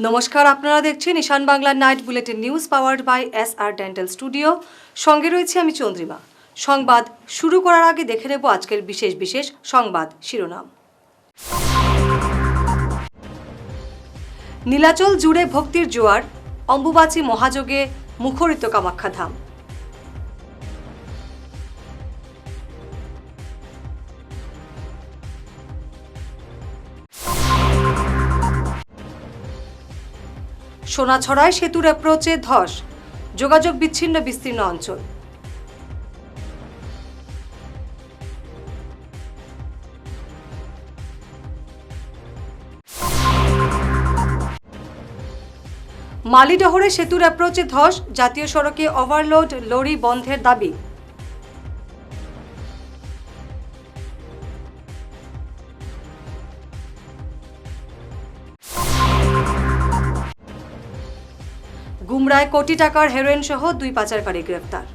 নমস্কার, আপনারা দেখছেন Ishan Bangla night bulletin news powered by SR dental studio. সঙ্গে রয়েছে আমি চন্দ্রিমা। সংবাদ শুরু করার আগে দেখে নেব আজকের বিশেষ সংবাদ শিরোনাম। নীলাচল জুড়ে ভক্তির জোয়ার, অম্বুবাচী মহাযোগে মুখরিত কামাখ্যা ধাম। সোনাছড়ায় সেতুর অ্যাপ্রোচে ধস, যোগাযোগ বিচ্ছিন্ন বিস্তীর্ণ অঞ্চল। মালিডহরে সেতুর অ্যাপ্রোচে ধস, জাতীয় সড়কে ওভারলোড লরি বন্ধের দাবি। গুমরায় কোটি টাকার হেরোইন সহ 2 পাচারকারী গ্রেফতার।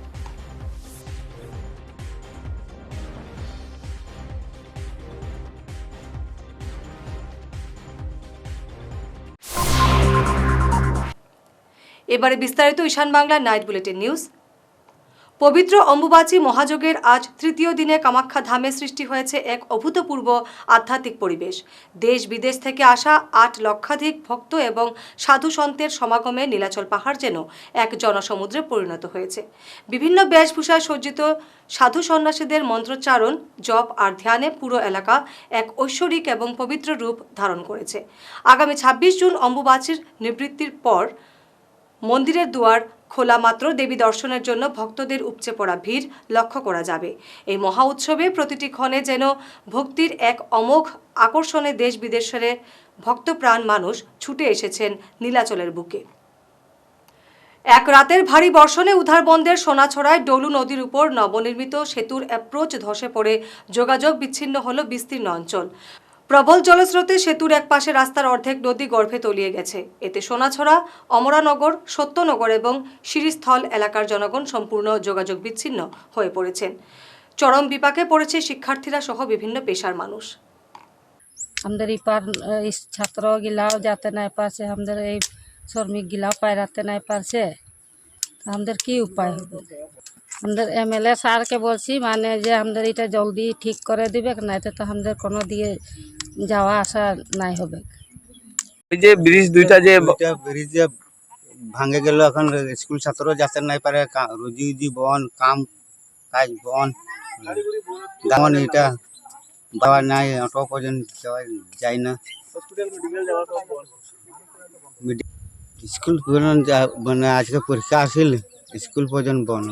এবারে বিস্তারিত ঈশান বাংলা নাইট বুলেটিন নিউজ। পবিত্র অম্বুবাচী মহাযোগের আজ তৃতীয় দিনে কামাখ্যা ধামে সৃষ্টি হয়েছে এক অভূতপূর্ব আধ্যাত্মিক পরিবেশ। দেশ বিদেশ থেকে আসা 8 লক্ষাধিক ভক্ত এবং সাধু সন্তের সমাগমে নীলাচল পাহাড় যেন এক জনসমুদ্রে পরিণত হয়েছে। বিভিন্ন বেশভূষায় সজ্জিত সাধু সন্ন্যাসীদের মন্ত্রোচ্চারণ, জপ আর ধ্যানে পুরো এলাকা এক ঐশ্বরিক এবং পবিত্র রূপ ধারণ করেছে। আগামী 26 জুন অম্বুবাচীর নিবৃত্তির পর মন্দিরের দুয়ার খোলা মাত্র দেবী দর্শনের জন্য ভক্তদের উপচে পড়া ভিড় লক্ষ্য করা যাবে। এই মহা উৎসবে প্রতিটি ক্ষণে যেন ভক্তির এক অমোঘ আকর্ষণে দেশ বিদেশের ভক্তপ্রাণ মানুষ ছুটে এসেছেন নীলাচলের বুকে। এক রাতের ভারী বর্ষণে উধারবন্দের সোনাছড়ায় ডলু নদীর উপর নবনির্মিত সেতুর অ্যাপ্রোচ ধসে পড়ে যোগাযোগ বিচ্ছিন্ন হল বিস্তীর্ণ অঞ্চল। প্রবল জলস্রোতে সেতুর এক পাশে রাস্তার অর্ধেক নদী গর্ভে তলিয়ে গেছে। এতে সোনাছড়া, অমরানগর, সত্যনগর এবং শিরিস্থল এলাকার জনগণ সম্পূর্ণ যোগাযোগ বিচ্ছিন্ন হয়ে পড়েছেন। চরম বিপাকে পড়েছে শিক্ষার্থীরা সহ বিভিন্ন পেশার মানুষ। আমাদের এই ছাত্র গিলাও যাতে নাই পারছে, আমাদের এই শ্রমিক গিলাও পায়রাতে নাই পারছে, আমাদের কি উপায় হবে? আমাদের MLA স্যারকে বলছি মানে যে আমাদের এটা জলদি ঠিক করে দিবে, নাইতে তো আমাদের কোনো দিয়ে যাওয়া আসা নাই হবে। এই যে ব্রিজ দুইটা ব্রিজ যে ভাঙে গেল, এখন স্কুল ছাত্র যাতে নাই পারে, রুজি উজি বন, কাম কাজ বন, যেমন এটা যাওয়া নাই, অটো পর্যন্ত যাওয়া যায় না। স্কুল মানে আজকে পরীক্ষা আসিল, স্কুল পর্যন্ত বন।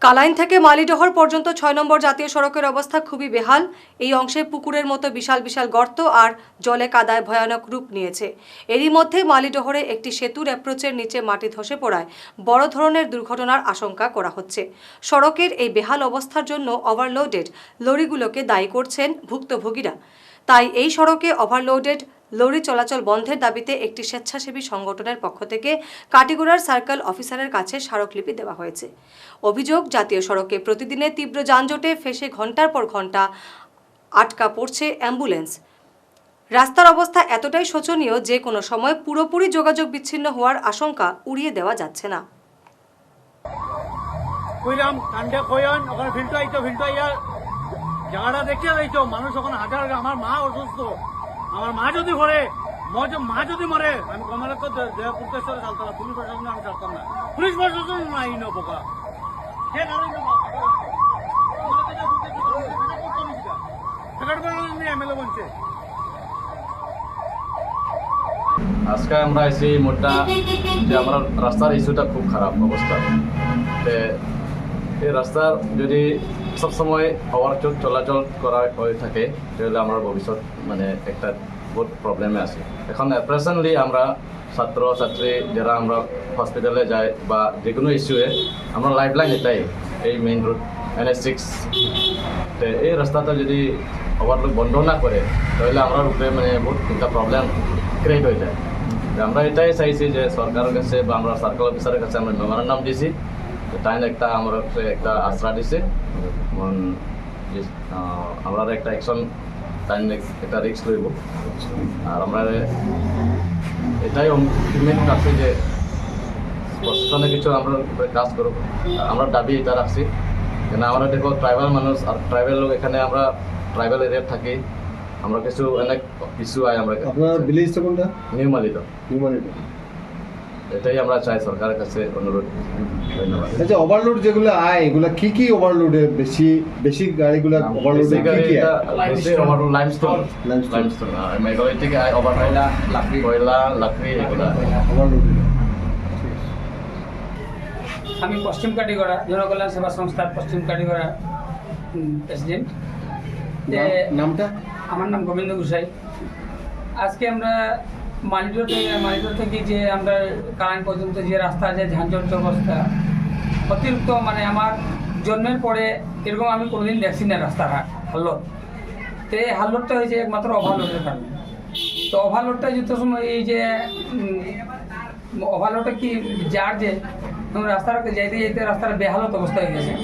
কালাইন থেকে মালিডহর পর্যন্ত 6 নম্বর জাতীয় সড়কের অবস্থা খুবই বেহাল। এই অংশে পুকুরের মতো বিশাল বিশাল গর্ত আর জলে কাদায় ভয়ানক রূপ নিয়েছে। এরই মধ্যে মালিডহরে একটি সেতুর অ্যাপ্রোচের নিচে মাটি ধসে পড়ায় বড় ধরনের দুর্ঘটনার আশঙ্কা করা হচ্ছে। সড়কের এই বেহাল অবস্থার জন্য ওভারলোডেড লরিগুলোকে দায়ী করছেন ভুক্তভোগীরা। তাই এই সড়কে ওভারলোডেড লরি চলাচল বন্ধের দাবিতে একটি স্বেচ্ছাসেবী সংগঠনের পক্ষ থেকে কাটিগড়ার সার্কেল অফিসারের কাছে স্মারকলিপি দেওয়া হয়েছে। অভিযোগ, জাতীয় সড়কে প্রতিদিনের তীব্র যানজটে ফেসে ঘন্টার পর ঘন্টা আটকা পড়ছে অ্যাম্বুলেন্স। রাস্তার অবস্থা এতটাই শোচনীয় যে কোনো সময় পুরোপুরি যোগাযোগ বিচ্ছিন্ন হওয়ার আশঙ্কা উড়িয়ে দেওয়া যাচ্ছে না। জায়গাটা দেখতে যাইছো, মানুষ ওখানে হাজার, আমার মা অসুস্থ, আমার মা যদি মরে, মা যদি মরে, আমি কমালে পুরতেশ্বরে চালতাম না, পুলিশ প্রশাসন আমি চালতাম না, পুলিশ প্রশাসন নাই বোকা MLA বলছে। আজকে আমরা এসে মোটটা যে আমরা রাস্তার ইস্যুটা খুব খারাপ অবস্থা। এই রাস্তার যদি সবসময় চলাচল করা হয়ে থাকে তাহলে আমরা ভবিষ্যৎ মানে একটা বহুত প্রবলেমে আছি। এখন প্রেজেন্টলি আমরা ছাত্র ছাত্রী যারা আমরা হসপিটালে যাই বা যে কোনো ইস্যুয়ে আমরা লাইফ লাইন এটাই এই মেইন রোড NH6। তো এই রাস্তাটা যদি ওভারলোড বন্ধ না করে তাহলে আমরা উপরে মানে বহুত একটা প্রবলেম ক্রিয়েট হয়ে যায়। আমরা এটাই চাইছি যে সরকারের কাছে বা আমরা সার্কেল অফিসারের কাছে আমরা মেমোরান্ডাম দিয়েছি, তাই একটা আমার একটা আশ্রা দিছে, আমরা একটা অ্যাকশন তাই একটা রিস্ক লইব। আর আমরা এটাই অল্টিমেট আছে যে প্রশাসনে কিছু আমরা কাজ করব। আমরা দাবি এটা রাখছি, কেন আমরা দেখো ট্রাইবাল মানুষ আর ট্রাইবাল লোক, এখানে আমরা ট্রাইবাল এরিয়াত থাকি, আমরা কিছু অনেক কিছু আয় আমরা। আপনার ভিলেজটা কোনটা? নিউ মালিত। এটাই আমরা চাই সরকারের কাছে অনুরোধ। ধন্যবাদ। আচ্ছা, ওভারলোড যেগুলো আয় এগুলো কি কি ওভারলোডে বেশি গাড়িগুলো ওভারলোডে কি কি আয়? বেশি ওভারলোড লাইমস্টোন মেঘালয় থেকে আয় ওভারলোড কয়লা লাকড়ি এগুলো ওভারলোড। আমি পশ্চিম কাটিগড়া জনকল্যাণ সেবা সংস্থার পশ্চিম কাটিগড়া প্রেসিডেন্ট। নামটা? আমার নাম গোবিন্দ গোসাই। আজকে আমরা মালিডোর থেকে যে আমরা কারাইন পর্যন্ত যে রাস্তা যে ঝাঁঝট অবস্থা অতিরিক্ত, মানে আমার জন্মের পরে এরকম আমি কোনোদিন দেখছি না রাস্তাঘাট হাল্লট। তো এই হাল্লটটা হয়েছে একমাত্র ওভারলোডের কারণে। তো ওভারলোডটা যত সময় এই যে ওভারলোডটা কি যার যে রাস্তাটা যাইতে যাইতে রাস্তার বেহালত অবস্থা হয়ে গেছে।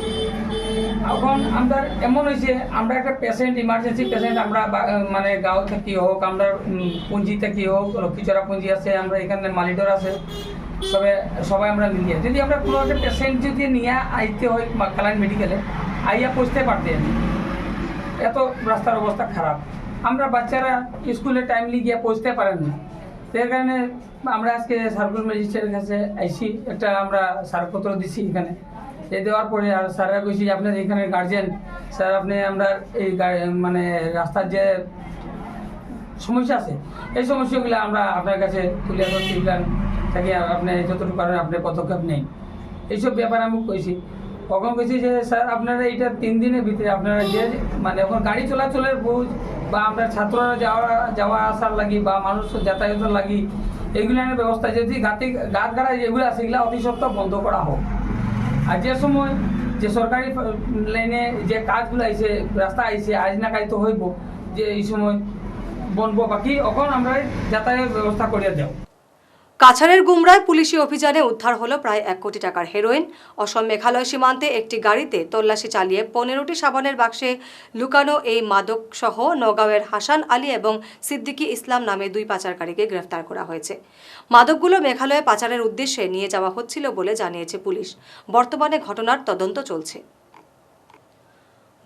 এখন আমরা এমন হয়েছে, আমরা একটা পেশেন্ট, ইমার্জেন্সি পেশেন্ট, আমরা মানে গাঁও থেকে হোক, আমরা পুঞ্জি থেকে হোক, লক্ষ্মীচড়া পুঞ্জি আছে, আমরা এখানে মালিডোর আছে, সবাই আমরা মিলিয়ে যদি আমরা কোনো একটা পেশেন্ট যদি নিয়ে আইতে হয় কালাইন মেডিকেলে, আইয়া পৌঁছতে পারতেন। এত রাস্তার অবস্থা খারাপ, আমরা বাচ্চারা স্কুলে টাইমলি গিয়ে পৌঁছতে পারেন না। সেই কারণে আমরা আজকে সার্কুল ম্যাজিস্ট্রেটের কাছে আইসি, একটা আমরা স্মারকপত্র দিছি এখানে। এই দেওয়ার পরে আর স্যাররা কইছি আপনার এখানে গার্জিয়ান স্যার, আপনি আমরা এই মানে রাস্তার যে সমস্যা আছে এই সমস্যাগুলো আমরা আপনার কাছে তুলে ধরছি, থাকি আপনি যতটুকু পারেন আপনি পদক্ষেপ নেই, এইসব ব্যাপারে আমি কইছি। কখন কইছি যে স্যার আপনারা এইটা 3 দিনের ভিতরে আপনারা যে মানে এখন গাড়ি চলাচলের বোঝ বা আমরা ছাত্ররা যাওয়া আসার লাগি বা মানুষ যাতায়াতের লাগি এইগুলোর ব্যবস্থা যদি গাত গাড়া যেগুলো আছে এগুলো অতি সত্ত্বর বন্ধ করা হোক। আর যে সময় যে সরকারি লাইনে যে কাজগুলো আইছে, রাস্তা আইছে, আজ না কাজ তো হইব যে এই সময় বনবো, বাকি এখন আমরা যাতায়াতের ব্যবস্থা করে দেব। কাছাড়ের গুমরায় পুলিশি অভিযানে উদ্ধার হলো প্রায় 1 কোটি টাকার হেরোইন। অসম মেঘালয় সীমান্তে একটি গাড়িতে তল্লাশি চালিয়ে 15টি সাবানের বাক্সে লুকানো এই মাদক সহ নগাঁওয়ের হাসান আলী এবং সিদ্দিকী ইসলাম নামে 2 পাচারকারীকে গ্রেফতার করা হয়েছে। মাদকগুলো মেঘালয়ে পাচারের উদ্দেশ্যে নিয়ে যাওয়া হচ্ছিল বলে জানিয়েছে পুলিশ। বর্তমানে ঘটনার তদন্ত চলছে।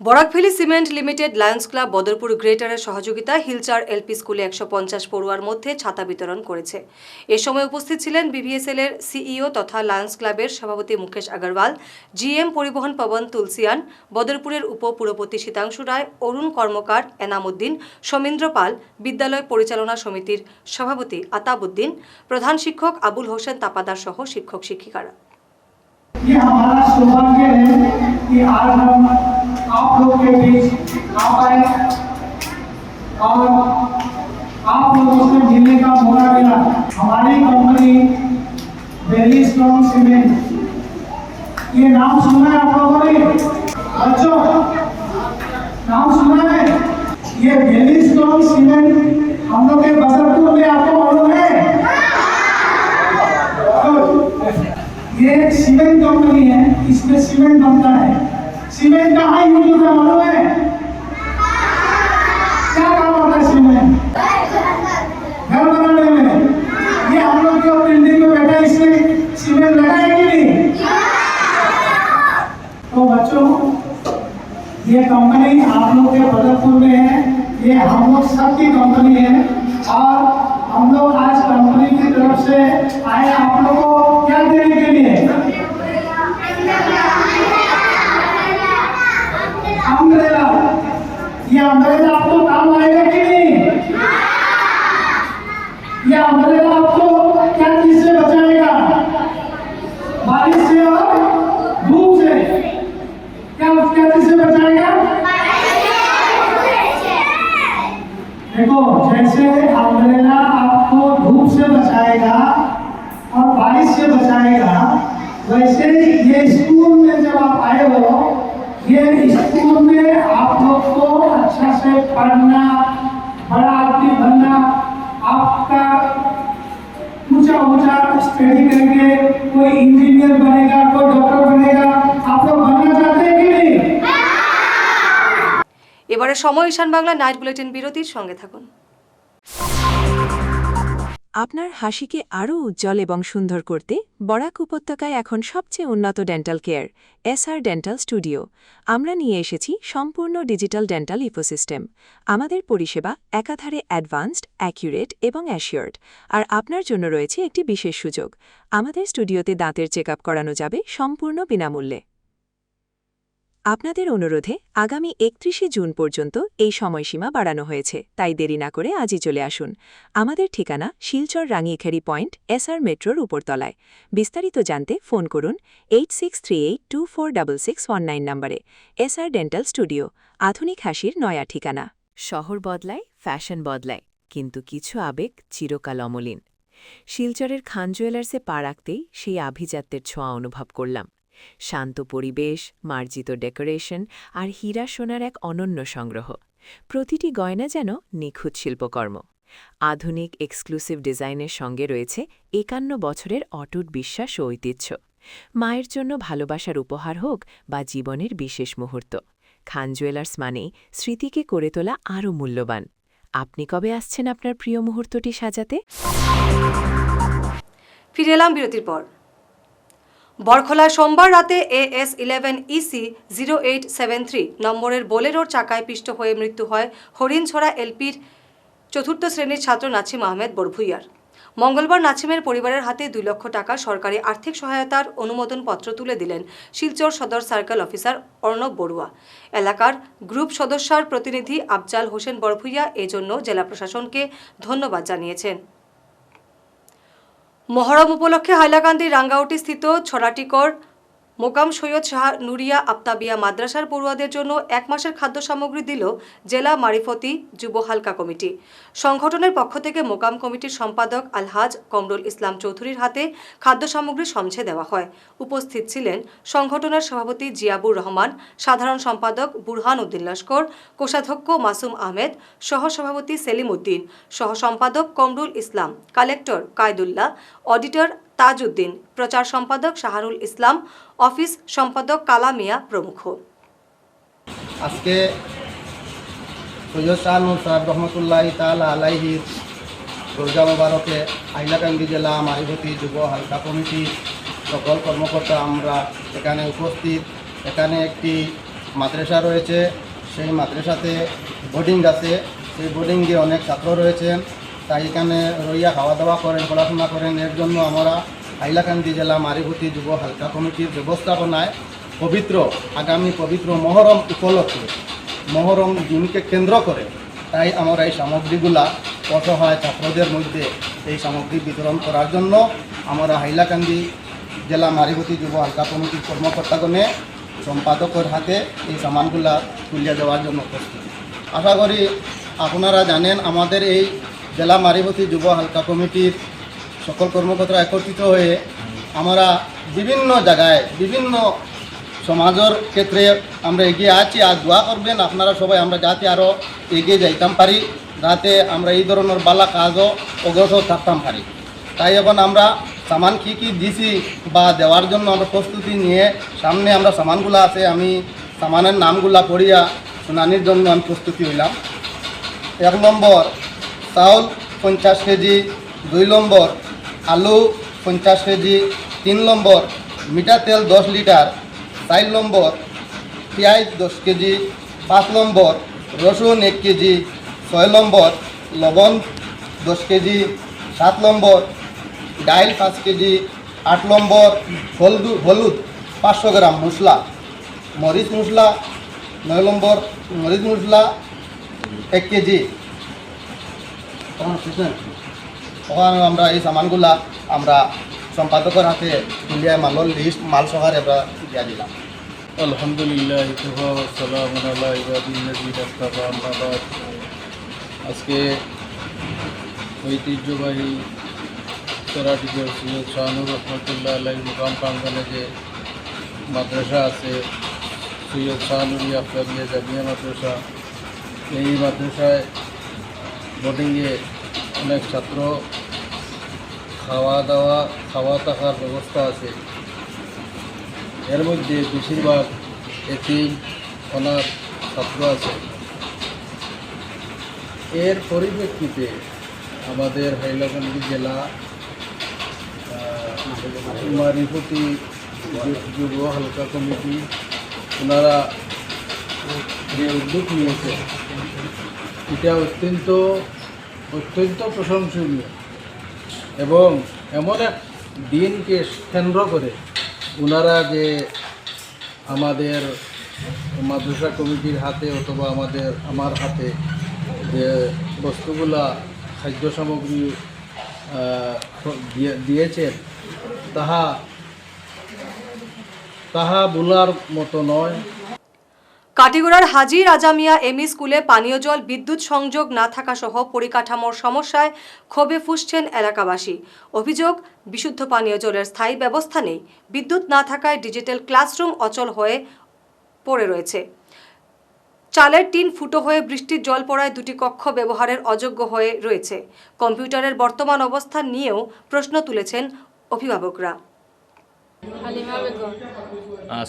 Barak Valley cement limited Lions Club Badarpur গ্রেটারের সহযোগিতায় হিলচার এলপি স্কুলে 150 পড়ুয়ার মধ্যে ছাতা বিতরণ করেছে। এ সময় উপস্থিত ছিলেন বিভিএসএল এর সিইও তথা লায়ন্স ক্লাবের সভাপতি মুকেশ আগরওয়াল, জিএম পরিবহন পবন তুলসিয়ান, বদরপুরের উপপুরপতি শীতাংশু রায়, অরুণ কর্মকার, এনামুদ্দিন, সমীন্দ্র পাল, বিদ্যালয় পরিচালনা সমিতির সভাপতি আতাবউদ্দিন, প্রধান শিক্ষক আবুল হোসেন তাপাদার সহ শিক্ষক শিক্ষিকারা। ये हमारा सौभाग्य है कि आज हम आप लोग के बीच आ पाए और आप लोगों से मिलने का मौका मिला। हमारी कंपनी वेरी स्ट्रॉन्ग सीमेंट, ये नाम सुना है आप लोगों ने? बच्चों नाम सुना है? ये वेरी स्ट्रॉन्ग सीमेंट हम लोग के बदरपुर में आपको मालूम है? ये सीमेंट कंपनी है, इसमें सीमेंट बनता है। सीमेंट कहाँ यूज होता है मालूम है? क्या काम होता है सीमेंट? घर बनाने में। ये हम लोग जो बिल्डिंग में बैठा है इसमें सीमेंट लगा है कि नहीं? तो बच्चों ये कंपनी आप लोग के बदरपुर में है, ये हम लोग सबकी कंपनी है और हम लोग आज कंपनी की तरफ से आए आप लोग को क्या देने के लिए? अम्ब्रेला। ये अम्ब्रेला आपको काम आएगा कि नहीं? ये अम्ब्रेला आपको क्या चीज से बचाएगा? बारिश से और धूप से। क्या चीज से बचाएगा? देखो, जैसे अम्ब्रेला आपको धूप से बचाएगा और बारिश से बचाएगा, वैसे ये स्कूल में जब आप आए हो, ये स्कूल में आप लोग को अच्छा से पढ़ना, बड़ा आदमी बनना, आपका ऊंचा स्टडी करके कोई इंजीनियर बनेगा, कोई डॉक्टर बनेगा, आप लोग बनना चाहते हैं कि नहीं? এবারে সময় ঈশান বাংলা নাইট বুলেটিন বিরতির সঙ্গে থাকুন। আপনার হাসিকে আরও উজ্জ্বল এবং সুন্দর করতে বরাক উপত্যকায় এখন সবচেয়ে উন্নত dental care SR dental studio. আমরা নিয়ে এসেছি সম্পূর্ণ ডিজিটাল ডেন্টাল ইকোসিস্টেম। আমাদের পরিষেবা একাধারে অ্যাডভান্সড, অ্যাকিউরেট এবং অ্যাসিওর্ড। আর আপনার জন্য রয়েছে একটি বিশেষ সুযোগ। আমাদের স্টুডিওতে দাঁতের চেকআপ করানো যাবে সম্পূর্ণ বিনামূল্যে। আপনাদের অনুরোধে আগামী 31শে জুন পর্যন্ত এই সময়সীমা বাড়ানো হয়েছে, তাই দেরি না করে আজই চলে আসুন। আমাদের ঠিকানা শিলচর রাঙিয়েখারি পয়েন্ট, এসআর মেট্রোর উপরতলায়। বিস্তারিত জানতে ফোন করুন 8638246619 নম্বরে। এসআর ডেন্টাল স্টুডিও, আধুনিক হাসির নয়া ঠিকানা। শহর বদলায়, ফ্যাশন বদলায়, কিন্তু কিছু আবেগ চিরকাল অমলিন। শিলচরের খান জুয়েলার্সে পা রাখতেই সেই আভিজাত্যের ছোঁয়া অনুভব করলাম। শান্ত পরিবেশ, মার্জিত ডেকোরেশন আর হীরা সোনার এক অনন্য সংগ্রহ। প্রতিটি গয়না যেন নিখুঁত শিল্পকর্ম। আধুনিক এক্সক্লুসিভ ডিজাইনের সঙ্গে রয়েছে 51 বছরের অটুট বিশ্বাস ও ঐতিহ্য। মায়ের জন্য ভালোবাসার উপহার হোক বা জীবনের বিশেষ মুহূর্ত, খান জুয়েলার্স মানেই স্মৃতিকে করে তোলা আরও মূল্যবান। আপনি কবে আসছেন আপনার প্রিয় মুহূর্তটি সাজাতে? ফিরে এলাম বিরতির পর। বরখলায় সোমবার রাতে AS11 EC 0873 নম্বরের বোলেরোর চাকায় পিষ্ট হয়ে মৃত্যু হয় হরিণছড়া এলপির 4র্থ শ্রেণীর ছাত্র নাছিম আহমেদ বড়ভুইয়ার। মঙ্গলবার নাছিমের পরিবারের হাতে 2 লক্ষ টাকা সরকারি আর্থিক সহায়তার অনুমোদনপত্র তুলে দিলেন শিলচর সদর সার্কেল অফিসার অর্ণব বড়ুয়া। এলাকার গ্রুপ সদস্যার প্রতিনিধি আফজাল হোসেন বড়ভুইয়া এজন্য জেলা প্রশাসনকে ধন্যবাদ জানিয়েছেন। মহরম উপলক্ষে হাইলাকান্দি রাঙ্গাউটি স্থিত ছড়াটিকর মোকাম সৈয়দ শাহ নুরিয়া আফতাবিয়া মাদ্রাসার পড়ুয়াদের জন্য 1 মাসের খাদ্য সামগ্রী দিল জেলা মারিফতি যুব হালকা কমিটি। সংগঠনের পক্ষ থেকে মোকাম কমিটির সম্পাদক আলহাজ কমরুল ইসলাম চৌধুরীর হাতে খাদ্য সামগ্রী সমঝে দেওয়া হয়। উপস্থিত ছিলেন সংগঠনের সভাপতি জিয়াবুর রহমান, সাধারণ সম্পাদক বুরহান উদ্দিন লস্কর, কোষাধ্যক্ষ মাসুম আহমেদ, সহসভাপতি সেলিম উদ্দিন, সহসম্পাদক কমরুল ইসলাম, কালেক্টর কায়দুল্লাহ, অডিটর তাজউদ্দিন, প্রচার সম্পাদক শাহরুল ইসলাম, অফিস সম্পাদক কালামিয়া প্রমুখ। আজকে সৈয়দ শাহ নূর সাহেব রহমতুল্লাহ তাআলা আলাইহির রোজা মোবারকে হাইলাকান্দি জেলা মারিফতি যুব হালকা কমিটির সকল কর্মকর্তা আমরা এখানে উপস্থিত। এখানে একটি মাদ্রাসা রয়েছে, সেই মাদ্রাসাতে বোর্ডিং আছে, সেই বোর্ডিংয়ে অনেক ছাত্র রয়েছেন, তাই এখানে রইয়া খাওয়া দাওয়া করেন, পড়াশোনা করেন। এর জন্য আমরা হাইলাকান্দি জেলা মারিফতি যুব হালকা কমিটির ব্যবস্থাপনায় আগামী পবিত্র মহরম উপলক্ষে, মহরম দিনকে কেন্দ্র করে তাই আমরা এই সামগ্রীগুলা অসহায় ছাত্রদের মধ্যে এই সামগ্রী বিতরণ করার জন্য আমরা হাইলাকান্দি জেলা মারিফতি যুব হালকা কমিটির কর্মকর্তাগণে সম্পাদকের হাতে এই সামানগুলা তুলিয়ে দেওয়ার জন্য প্রস্তুত। আশা করি আপনারা জানেন আমাদের এই জেলা মারিফতি যুব হালকা কমিটির সকল কর্মকর্তা একত্রিত হয়ে আমরা বিভিন্ন জায়গায় বিভিন্ন সমাজের ক্ষেত্রে আমরা এগিয়ে আছি। আর দোয়া করবেন আপনারা সবাই আমরা যাতে আরও এগিয়ে যাইতাম পারি, যাতে আমরা এই ধরনের বালা কাজও অগ্রসর থাকতাম পারি। তাই এখন আমরা সামান কী কী দিছি বা দেওয়ার জন্য আমরা প্রস্তুতি নিয়ে সামনে আমরা সামানগুলো আছে, আমি সামানের নামগুলা পড়িয়া শুনানির জন্য আমি প্রস্তুতি হইলাম। 1 নম্বর চাউল 50 কেজি, 2 নম্বর আলু 50 কেজি, 3 নম্বর মিঠা তেল 10 লিটার, 4 নম্বর পেঁয়াজ 10 কেজি, 5 নম্বর রসুন 1 কেজি, 6 নম্বর লবণ 10 কেজি, 7 নম্বর ডাইল 5 কেজি, 8 নম্বর হলুদ 500 গ্রাম, মশলা মরিচ মশলা 9 নম্বর মরিচ মশলা 1 কেজি। তখন আমরা এই সামানগুলা আমরা সম্পাদকের হাতে তুলিয়া মালের লিস্ট মাল সহারে আমরা দিয়া দিলাম। আলহামদুলিল্লাহ আজকে ঐতিহ্যবাহী চড়াটিকর সৈয়দ শাহ নূর রহমতুল্লাহ আলাই মুকাম প্রাঙ্গনে যে মাদ্রাসা আছে সৈয়দ শাহ নুরিয়া আফতাবিয়া জামিয়া মাদ্রাসা, এই মাদ্রাসায় বোর্ডিংয়ে অনেক ছাত্র খাওয়া থাকার ব্যবস্থা আছে। এর মধ্যে বেশিরভাগ এতিম অনাথ ছাত্র আছে। এর পরিপ্রেক্ষিতে আমাদের হাইলাকান্দি জেলা মারিফতি যুব হালকা কমিটি ওনারা যে উদ্যোগ নিয়েছে এটা অত্যন্ত প্রশংসনীয় এবং এমন এক দিনকে কেন্দ্র করে ওনারা যে আমাদের মাদ্রাসা কমিটির হাতে অথবা আমার হাতে যে বস্তুগুলা খাদ্য সামগ্রী দিয়েছেন তাহা বলার মতো নয়। কাটিগড়ার হাজী রাজা মিয়া এমই স্কুলে পানীয় জল বিদ্যুৎ সংযোগ না থাকা সহ পরিকাঠামোর সমস্যায় ক্ষোভে ফুঁসছেন এলাকাবাসী। অভিযোগ, বিশুদ্ধ পানীয় জলের স্থায়ী ব্যবস্থা নেই। বিদ্যুৎ না থাকায় ডিজিটাল ক্লাসরুম অচল হয়ে পড়ে রয়েছে। চালের টিন ফুটো হয়ে বৃষ্টির জল পড়ায় দুটি কক্ষ ব্যবহারের অযোগ্য হয়ে রয়েছে। কম্পিউটারের বর্তমান অবস্থা নিয়েও প্রশ্ন তুলেছেন অভিভাবকরা।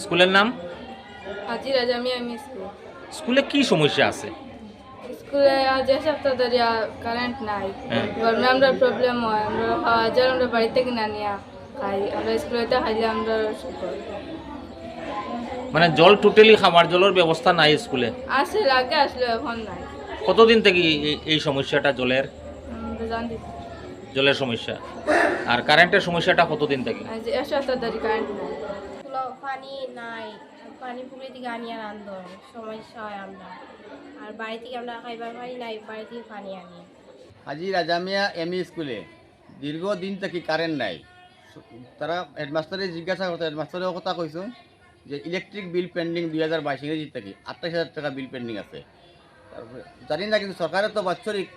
স্কুলের নাম হাজী রাজা মিয়া এমই স্কুল। স্কুলে কি সমস্যা আছে? স্কুলে যে সপ্তাহ ধরে কারেন্ট নাই, গরমে আমরা প্রবলেম হয়, আমরা খাওয়া জল আমরা বাড়িতে কিনা নিয়ে খাই, আমরা স্কুলেতে খাইলে আমরা মানে জল টোটালি খাবার জলের ব্যবস্থা নাই স্কুলে? আসলে আগে আসলে এখন নাই। কতদিন থেকে এই সমস্যাটা জলের সমস্যা? আর কারেন্টের সমস্যাটা কতদিন থেকে? এক সপ্তাহ ধরে কারেন্ট নাই, পানি নাই, পানি পুকুরে থেকে আনিয়ে রান্ধো সমস্যা হয় আমরা, আর বাড়ি থেকে আমরা খাইবার পানি নাই, বাড়ি থেকে পানি আনি। হাজী রাজা মিয়া এমই স্কুলে দীর্ঘদিন থেকে কারেন্ট নাই। তারা হেডমাস্টারে জিজ্ঞাসা করতে, হেডমাস্টারেও কথা কইছো যে ইলেকট্রিক বিল পেন্ডিং 2022 ইংরেজি থেকে 28,000 টাকা বিল পেন্ডিং আছে। তারপরে জানি না, কিন্তু সরকারের তো বাৎসরিক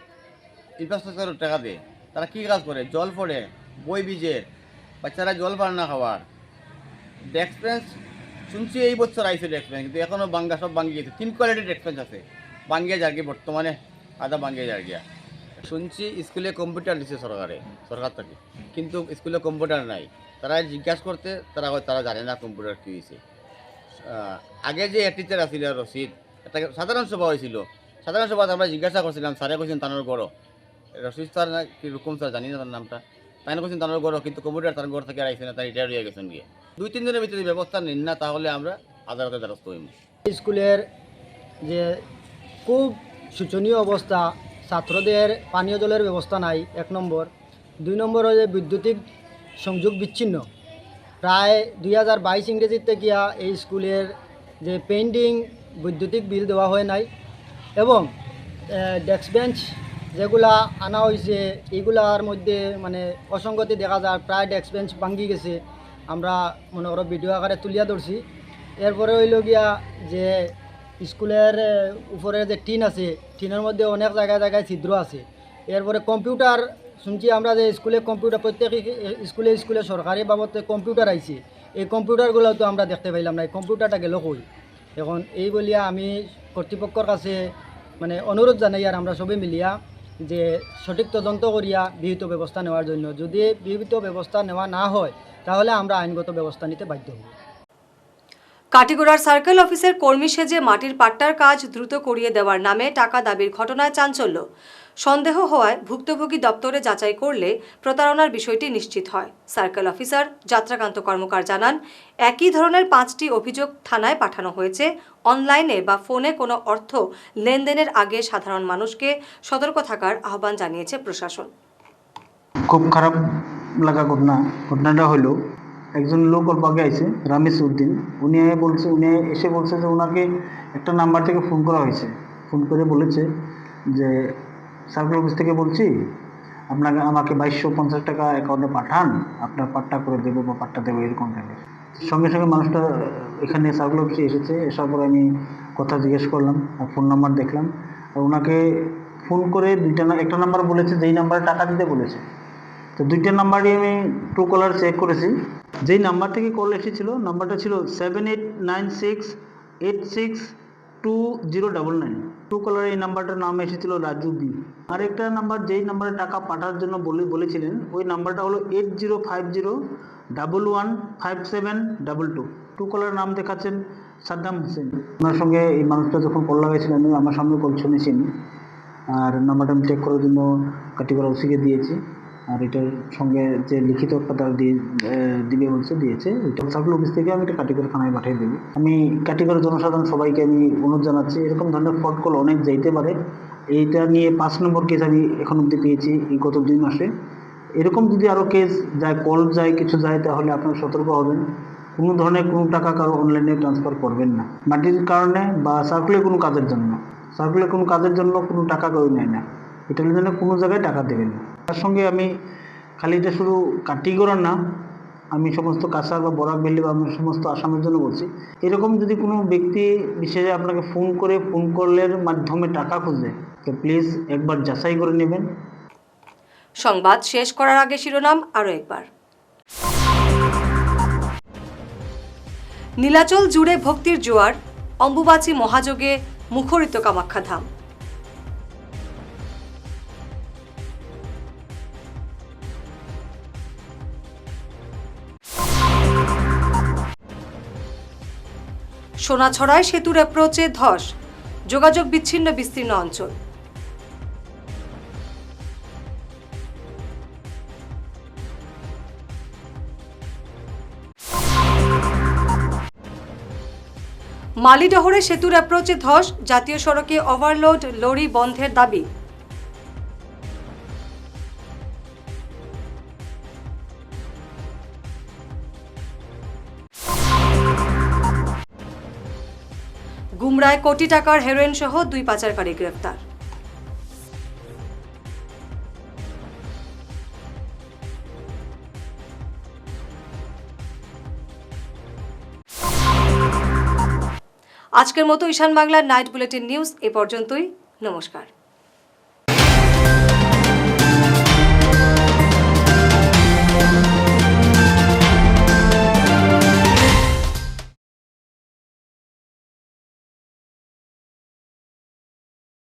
ইনফ্রাস্ট্রাকচারের টাকা দেয়। তারা কী কাজ করে? জল পড়ে, বই ভিজে, বাচ্চারা জল পার না খাওয়ার। ডেস্ক বেঞ্চ শুনছি এই বছর আইসে ডেস্ক বেঞ্চ, কিন্তু এখনও সব ভাঙ্গি গেছে। 3 কোয়ালিটির ডেস্ক বেঞ্চ আছে, ভাঙ্গিয়া যার গিয়ে বর্তমানে আধা ভাঙ্গিয়া যার গিয়া। শুনছি স্কুলে কম্পিউটার দিচ্ছে সরকার থেকে, কিন্তু স্কুলে কম্পিউটার নাই। তারা জিজ্ঞাসা করতে তারা জানে না কম্পিউটার কী হয়েছে। আগে যে টিচার আছিল রশিদ, একটা সাধারণ সভা হয়েছিল। সাধারণ সভাতে আমরা জিজ্ঞাসা করছিলাম, স্যারে কইছেন তানোর গড়, রশিদ স্যার না কি রকম স্যার জানি না তার নামটা, তাই না কইছেন তানোর গড়, কিন্তু কম্পিউটার তার গড় থেকে আইসে না, তার রিটায়ার হয়ে গেছেন গিয়ে। 2-3 দিনের ভিতরে ব্যবস্থা নিন না, তাহলে আমরা আদালতের দ্বারস্থ হইব। স্কুলের যে খুব শোচনীয় অবস্থা, ছাত্রদের পানীয় জলের ব্যবস্থা নাই 1 নম্বর। 2 নম্বর হচ্ছে বৈদ্যুতিক সংযোগ বিচ্ছিন্ন। প্রায় 2022 ইংরেজির থেকে এই স্কুলের যে পেন্ডিং বৈদ্যুতিক বিল দেওয়া হয় নাই, এবং ডেস্ক বেঞ্চ যেগুলা আনা হয়েছে এগুলার মধ্যে মানে অসঙ্গতি দেখা যায়। প্রায় ডেস্ক বেঞ্চ ভাঙ্গি গেছে, আমরা মনে করো ভিডিও আকারে তুলিয়া ধরছি। এরপরে হইল গিয়া যে স্কুলের উপরে যে টিন আছে, টিনের মধ্যে অনেক জায়গায় জায়গায় ছিদ্র আছে। এরপরে কম্পিউটার শুনছি আমরা যে স্কুলে কম্পিউটার, প্রত্যেক স্কুলে সরকারি বাবদে কম্পিউটার আইছে, এই কম্পিউটারগুলো তো আমরা দেখতে পাইলাম না। এই কম্পিউটারটা গেল কই? এখন এই বলিয়া আমি কর্তৃপক্ষের কাছে মানে অনুরোধ জানাই, আর আমরা সবাই মিলিয়া যে সঠিক তদন্ত করিয়া বিহিত ব্যবস্থা নেওয়ার জন্য। যদি বিহিত ব্যবস্থা নেওয়া না হয় তাহলে আমরা আইনগত ব্যবস্থা নিতে বাধ্য হব। কাটিগড়ার সার্কেল অফিসের কর্মী সেজে মাটির পাট্টার কাজ দ্রুত করিয়ে দেওয়ার নামে টাকা দাবির ঘটনায় চাঞ্চল্য। সন্দেহ হওয়ায় ভুক্তভোগী দপ্তরে যাচাই করলে প্রতারণার বিষয়টি নিশ্চিত হয়। সার্কেল অফিসার যাত্রাকান্ত কর্মকার জানান, একই ধরনের 5টি অভিযোগ থানায় পাঠানো হয়েছে। অনলাইনে বা ফোনে কোনো অর্থ লেনদেনের আগে সাধারণ মানুষকে সতর্ক থাকার আহ্বান জানিয়েছে প্রশাসন। খুব খারাপ লাগা ঘটনাটা হলো, একজন লোক অল্প আগে আইছে, রামেশ উদ্দিন। উনি এসে বলছে যে ওনাকে একটা নাম্বার থেকে ফোন করা হয়েছে। ফোন করে বলেছে যে সার্কেল অফিস থেকে বলছি, আমাকে 2250 টাকা অ্যাকাউন্টে পাঠান, আপনার পাট্টা করে দেবো বা পাট্টা দেবো, এরকম টাইপের। সঙ্গে সঙ্গে মানুষটা এখানে সার্কেল অফিসে এসেছে। এসার পরে আমি কথা জিজ্ঞেস করলাম আর ফোন নাম্বার দেখলাম। আর ওনাকে ফোন করে একটা নাম্বার বলেছে, যেই নাম্বারে টাকা দিতে বলেছে। তো 2টা নাম্বারই আমি ট্রুকলার চেক করেছি। যেই নাম্বার থেকে কল এসেছিলো নাম্বারটা ছিল 7896862099। ট্রুকলার এই নাম্বারটার নাম এসেছিল রাজু বি। আর একটা নাম্বার যেই নাম্বারে টাকা পাঠানোর জন্য বলেছিলেন, ওই নাম্বারটা হলো 8050115722। ট্রুকলার নাম দেখাচ্ছেন সাদ্দাম হোসেন। ওনার সঙ্গে এই মানুষটা যখন কল লাগাইছিলেন, আমার সামনে কল শুনেছেন। আর নাম্বারটা আমি চেক করার জন্য কাটিগড়া ওসিকে দিয়েছি। আর এটার সঙ্গে যে লিখিত একটা তারা দিবে বলছে, দিয়েছে। এটা সার্কেল অফিস থেকে আমি এটা কাটিগড়া থানায় পাঠিয়ে দেবো। আমি কাটিগড়া জনসাধারণ সবাইকে আমি অনুরোধ জানাচ্ছি, এরকম ধরনের ফ্রড কল অনেক যাইতে পারে। এইটা নিয়ে 5 নম্বর কেস আমি এখন অবধি পেয়েছি এই গত 2 মাসে। এরকম যদি আরও কেস যায়, কল যায়, কিছু যায়, তাহলে আপনারা সতর্ক হবেন। কোনো ধরনের কোনো টাকা কারো অনলাইনে ট্রান্সফার করবেন না, মাটির কারণে বা সার্কুলের কোনো কাজের জন্য। সার্কুলের কোনো কাজের জন্য কোনো টাকা কেউ নেয় না, এটার জন্য কোনো জায়গায় টাকা দেবেন না। তার সঙ্গে আমি খালি এটা শুধু কাটিগড়া না, আমি সমস্ত কাছাড় বা বরাক ভ্যালি বা আমি সমস্ত আসামের জন্য বলছি, এরকম যদি কোনো ব্যক্তি বিশেষে আপনাকে ফোন করে ফোন কলের মাধ্যমে টাকা খুঁজে, তো প্লিজ একবার যাচাই করে নেবেন। সংবাদ শেষ করার আগে শিরোনাম আরও একবার। নীলাচল জুড়ে ভক্তির জোয়ার, অম্বুবাচী মহাযোগে মুখরিত কামাখ্যা ধাম। সোনাছড়ায় সেতুর অ্যাপ্রোচে ধস, যোগাযোগ বিচ্ছিন্ন বিস্তীর্ণ অঞ্চল। মালিডহরে সেতুর অ্যাপ্রোচে ধস, জাতীয় সড়কে ওভারলোড লরি বন্ধের দাবি। গুমরায় কোটি টাকার হেরোইন সহ 2 পাচারকারী গ্রেফতার। আজকের মতো ঈশান বাংলার নাইট বুলেটিন নিউজ এ পর্যন্তই। নমস্কার।